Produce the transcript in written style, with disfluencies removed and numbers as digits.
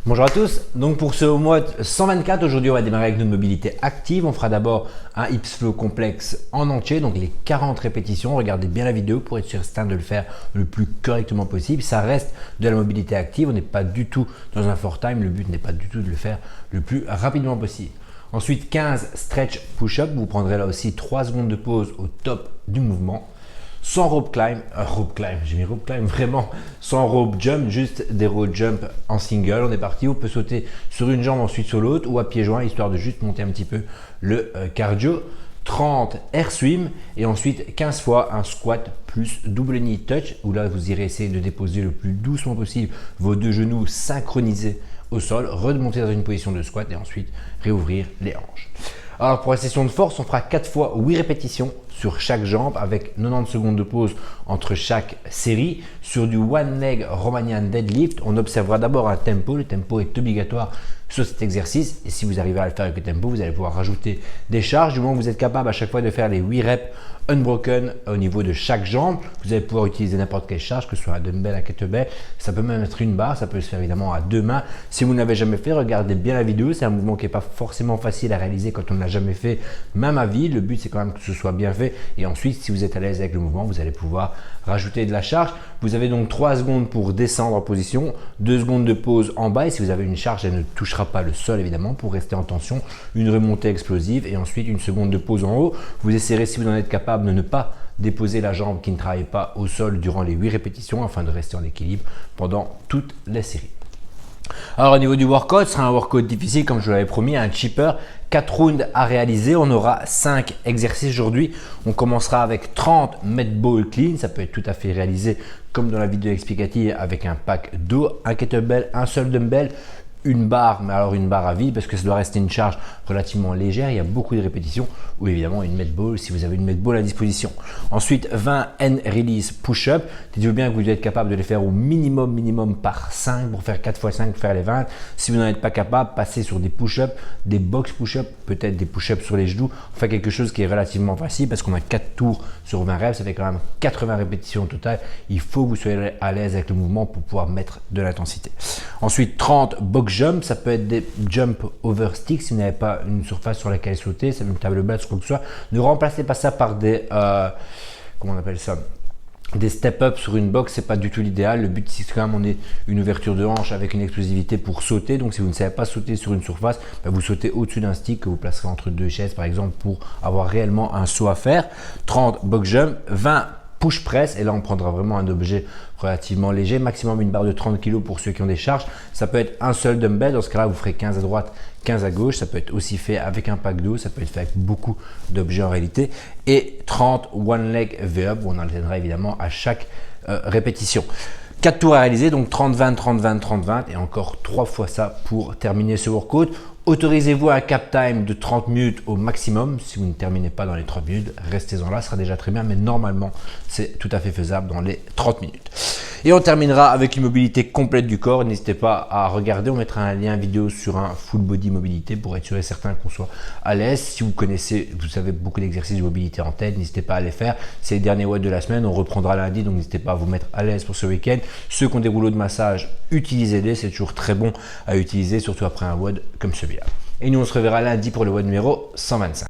Bonjour à tous, donc pour ce mode 124, aujourd'hui on va démarrer avec notre mobilité active. On fera d'abord un hips flow complexe en entier, donc les 40 répétitions. Regardez bien la vidéo pour être certain de le faire le plus correctement possible. Ça reste de la mobilité active, on n'est pas du tout dans un for time, le but n'est pas du tout de le faire le plus rapidement possible. Ensuite 15 stretch push-up, vous prendrez là aussi 3 secondes de pause au top du mouvement. Sans rope climb, j'ai mis rope climb vraiment, sans rope jump, juste des rope jump en single. On est parti, on peut sauter sur une jambe ensuite sur l'autre ou à pieds joints histoire de juste monter un petit peu le cardio. 30 air swim et ensuite 15 fois un squat plus double knee touch où là vous irez essayer de déposer le plus doucement possible vos deux genoux synchronisés au sol, remonter dans une position de squat et ensuite réouvrir les hanches. Alors pour la session de force, on fera 4 fois 8 répétitions sur chaque jambe avec 90 secondes de pause entre chaque série. Sur du one leg Romanian deadlift, on observera d'abord un tempo. Le tempo est obligatoire sur cet exercice et si vous arrivez à le faire avec le tempo, vous allez pouvoir rajouter des charges. Du moment que vous êtes capable à chaque fois de faire les 8 reps unbroken au niveau de chaque jambe, vous allez pouvoir utiliser n'importe quelle charge, que ce soit un dumbbell, un kettlebell, ça peut même être une barre, ça peut se faire évidemment à deux mains. Si vous ne l'avez jamais fait, regardez bien la vidéo, c'est un mouvement qui n'est pas forcément facile à réaliser quand on ne l'a jamais fait, même à vide. Le but c'est quand même que ce soit bien fait et ensuite si vous êtes à l'aise avec le mouvement, vous allez pouvoir rajouter de la charge. Vous avez donc 3 secondes pour descendre en position, 2 secondes de pause en bas et si vous avez une charge, elle ne touchera pas le sol évidemment pour rester en tension, une remontée explosive et ensuite une seconde de pause en haut. Vous essayerez si vous en êtes capable de ne pas déposer la jambe qui ne travaille pas au sol durant les 8 répétitions afin de rester en équilibre pendant toute la série. Alors au niveau du workout, ce sera un workout difficile comme je vous l'avais promis, un cheaper, 4 rounds à réaliser, on aura 5 exercices aujourd'hui. On commencera avec 30 med ball clean, ça peut être tout à fait réalisé comme dans la vidéo explicative avec un pack d'eau, un kettlebell, un seul dumbbell, une barre, mais alors une barre à vide parce que ça doit rester une charge relativement légère. Il y a beaucoup de répétitions ou évidemment une med ball si vous avez une med ball à disposition. Ensuite 20 hand release push-up. Dites-vous bien que vous devez être capable de les faire au minimum par 5 pour faire 4 x 5 pour faire les 20. Si vous n'en êtes pas capable, passez sur des push-up, des box push-up, peut-être des push-up sur les genoux. Enfin quelque chose qui est relativement facile parce qu'on a 4 tours sur 20 reps, ça fait quand même 80 répétitions au total. Il faut que vous soyez à l'aise avec le mouvement pour pouvoir mettre de l'intensité. Ensuite 30 box jump, ça peut être des jump over stick si vous n'avez pas une surface sur laquelle sauter, c'est une table basse ou quoi que ce soit. Ne remplacez pas ça par des comment on appelle ça, des step-up sur une box, c'est pas du tout l'idéal. Le but c'est quand même on ait une ouverture de hanche avec une explosivité pour sauter. Donc si vous ne savez pas sauter sur une surface, vous sautez au-dessus d'un stick que vous placerez entre deux chaises par exemple pour avoir réellement un saut à faire. 30 box jump, 20 push press et là on prendra vraiment un objet relativement léger, maximum une barre de 30 kg pour ceux qui ont des charges. Ça peut être un seul dumbbell, dans ce cas là vous ferez 15 à droite, 15 à gauche. Ça peut être aussi fait avec un pack d'eau, ça peut être fait avec beaucoup d'objets en réalité. Et 30 one leg V-up, on entraînera évidemment à chaque répétition. 4 tours à réaliser, donc 30-20, 30-20, 30-20 et encore 3 fois ça pour terminer ce workout. Autorisez-vous un cap time de 30 minutes au maximum. Si vous ne terminez pas dans les 30 minutes, restez-en là, ce sera déjà très bien, mais normalement, c'est tout à fait faisable dans les 30 minutes. Et on terminera avec une mobilité complète du corps. N'hésitez pas à regarder, on mettra un lien vidéo sur un full body mobilité pour être sûr et certain qu'on soit à l'aise. Si vous connaissez, vous savez beaucoup d'exercices de mobilité en tête, n'hésitez pas à les faire. C'est les derniers watts de la semaine, on reprendra lundi, donc n'hésitez pas à vous mettre à l'aise pour ce week-end. Ceux qui ont des rouleaux de massage, utilisez-les, c'est toujours très bon à utiliser, surtout après un WOD comme celui-là. Et nous on se reverra lundi pour le WOD numéro 125.